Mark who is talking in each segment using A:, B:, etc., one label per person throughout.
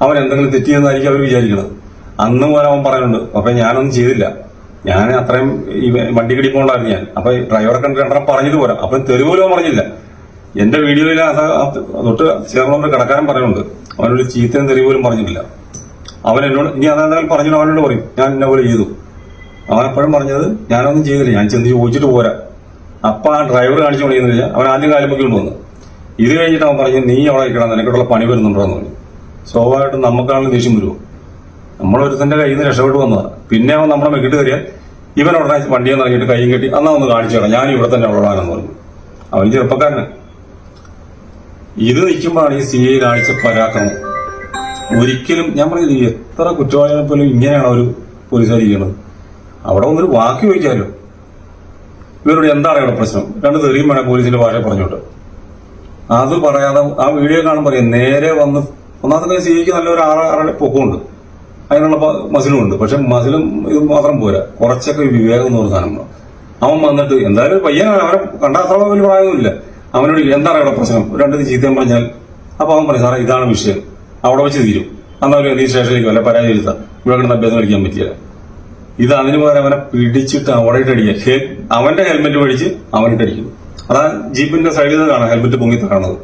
A: അവൻ എന്തെങ്കിലും തെറ്റിയെന്നായിരിക്കും അവർ വിചാരിക്കുന്നത്. അന്ന് പോലെ അവൻ പറയുന്നുണ്ട്, അപ്പൊ ഞാനൊന്നും ചെയ്തില്ല, ഞാൻ അത്രയും ഈ വണ്ടി കിടിപ്പോണ്ടായിരുന്നു ഞാൻ. അപ്പൊ ഡ്രൈവറെ കണ്ട് രണ്ടെണ്ണം പറഞ്ഞത് പോരാ, അപ്പൊ തെരുവുപോലും പറഞ്ഞില്ല. എന്റെ വീഡിയോയിൽ തൊട്ട് ചേർന്നവരുടെ കടക്കാരൻ പറയുന്നുണ്ട്, അവനൊരു ചീത്തയും തെരുവുപോലും പറഞ്ഞിട്ടില്ല. അവൻ എന്നോട് ഇനി അതെന്തായാലും പറഞ്ഞിട്ട് അവനോട് പറയും ഞാൻ എന്നെ പോലെ ചെയ്തു. അവൻ എപ്പോഴും പറഞ്ഞത് ഞാനൊന്നും ചെയ്തില്ല, ഞാൻ ചെന്ന് ചോദിച്ചിട്ട് പോരാ. അപ്പൊ ആ ഡ്രൈവർ കാണിച്ചു പണിയുന്നില്ല, അവൻ ആദ്യം കാലുമ്പൊക്കെ കൊണ്ടുവന്നു. ഇത് കഴിഞ്ഞിട്ട് അവൻ പറഞ്ഞു നീ അവിടെ ഇരിക്കണം, നിനക്കുള്ള പണി വരുന്നുണ്ടോ എന്ന് പറഞ്ഞു. സ്വാഭാവികമായിട്ടും നമുക്കാണെങ്കിലും ദേഷ്യം വരുമോ? നമ്മളൊരുത്തന്റെ കയ്യിൽ നിന്ന് രക്ഷപ്പെട്ട് വന്നതാണ്. പിന്നെ അവൻ നമ്മുടെ മെക്കിട്ട് കയറിയാൽ ഇവൻ ഉടനെ വണ്ടിയിൽ നിന്ന് ഇറങ്ങിയിട്ട് കൈയും കെട്ടി അന്നാ ഒന്ന് കാണിച്ചു തരാം, ഞാൻ ഇവിടെ തന്നെ ഉള്ളതാണെന്ന് പറഞ്ഞു. അവൻ ചെറുപ്പക്കാരന്. ഇത് നിൽക്കുമ്പോഴാണ് ഈ CI കാണിച്ച പരാക്രമം. ഒരിക്കലും ഞാൻ പറയുന്നത് എത്ര കുറ്റവാളികളെ പോലും ഇങ്ങനെയാണ് ഒരു പോലീസുകാർ ചെയ്യുന്നത്. അവിടെ ഒന്നൊരു വാക്ക് ചോദിക്കാമല്ലോ, ഇവരോട് എന്താണ് ഇവിടെ പ്രശ്നം, രണ്ട് തെറിയും വേണം പോലീസിന്റെ ഭാഷ പറഞ്ഞോട്ട്. അത് പറയാതെ ആ വീഡിയോ കാണുമ്പോൾ പറയാം നേരെ വന്ന് ഒന്നാമത്തെ CIക്ക് നല്ലൊരു 6 പൊക്കമുണ്ട്, അതിനുള്ള മസിലും ഉണ്ട്. പക്ഷെ മസിലും ഇത് മാത്രം പോരാ, കുറച്ചൊക്കെ വിവേകം എന്ന് പറഞ്ഞ സാധനം. അവൻ വന്നിട്ട് എന്തായാലും പയ്യനാണ്, അവരെ കണ്ട അത്ര വലിയ പ്രായമൊന്നുമില്ല. അവനോട് എന്താണ് ഇവിടെ പ്രശ്നം, രണ്ടത് ചീത്തയും പറഞ്ഞാൽ അപ്പൊ അവൻ പറയും സാറേ ഇതാണ് വിഷയം, അവിടെ വെച്ച് തീരും, എന്നാലും നീ സ്റ്റേഷനിലേക്ക് വല്ല പരാതി എഴുതാം, ഇവിടെ കിടന്ന് അഭ്യാസം കളിക്കാൻ പറ്റില്ല. ഇത് അതിന് പകരം അവനെ പിടിച്ചിട്ട് അവിടെ ഇട്ട് അടിക്കുക. അവന്റെ ഹെൽമെറ്റ് മേടിച്ച് അവനിട്ട് അടിക്കുന്നു. അതാ ജീപ്പിന്റെ സൈഡിൽ നിന്ന് കാണാം ഹെൽമെറ്റ് പൊങ്ങി കാണുന്നത്.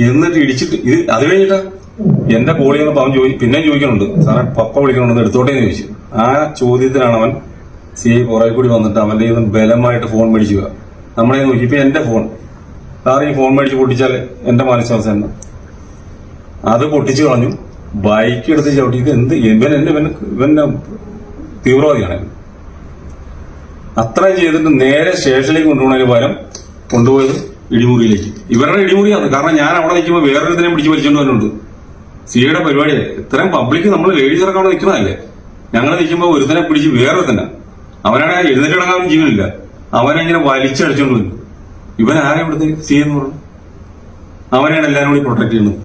A: എന്നിട്ട് ഇടിച്ചിട്ട് ഇത് അത് കഴിഞ്ഞിട്ടാ എന്റെ കോളി വന്നപ്പോ അവൻ പിന്നെയും ചോദിക്കുന്നുണ്ട്, സാറേ പപ്പ വിളിക്കണമെന്ന് എടുത്തോട്ടേ എന്ന് ചോദിച്ചു. ആ ചോദ്യത്തിനാണ് അവൻ CI പുറകെ കൂടി വന്നിട്ട് അവന്റെ നിന്ന് ബലമായിട്ട് ഫോൺ മേടിക്കുക. നമ്മളെ നോക്കി ഇപ്പൊ എന്റെ ഫോൺ, സാറ് ഈ ഫോൺ മേടിച്ച് പൊട്ടിച്ചാൽ എന്റെ മാനസികാവസ്ഥ എന്താ? അത് പൊട്ടിച്ചു കളഞ്ഞു, ബൈക്ക് എടുത്ത് ചവിട്ടി. ഇത് എന്ത് ഇവന്റെ തീവ്രവാദിയാണ്. അത്രയും ചെയ്തിട്ട് നേരെ സ്റ്റേഷനിലേക്ക് കൊണ്ടുപോകുന്നതിന് പകരം കൊണ്ടുപോയത് ഇടിമുറിയിലേക്ക്. ഇവരുടെ ഇടിമുറിയാണ്. കാരണം ഞാൻ അവിടെ നിൽക്കുമ്പോൾ വേറൊരു ഇതിനെ പിടിച്ച് വലിച്ചുകൊണ്ട് വരുന്നുണ്ട്. CIയുടെ പരിപാടിയെ ഇത്രയും പബ്ലിക് നമ്മൾ ലേഡീസ് ഇറക്കാൻ അവിടെ നിൽക്കുന്നതല്ലേ. ഞങ്ങൾ നിൽക്കുമ്പോൾ ഒരുത്തനെ പിടിച്ച് വേറെ തന്നെ, അവനാണ് എഴുന്നേറ്റിടങ്ങാനും ജീവനില്ല, അവനെ ഇങ്ങനെ വലിച്ചടിച്ചോണ്ട് വരും. ഇവൻ ആരെ ഇവിടുത്തെ CI എന്ന് പറഞ്ഞു, അവനെയാണ് എല്ലാവരും കൂടി പ്രൊട്ടക്ട് ചെയ്യുന്നത്.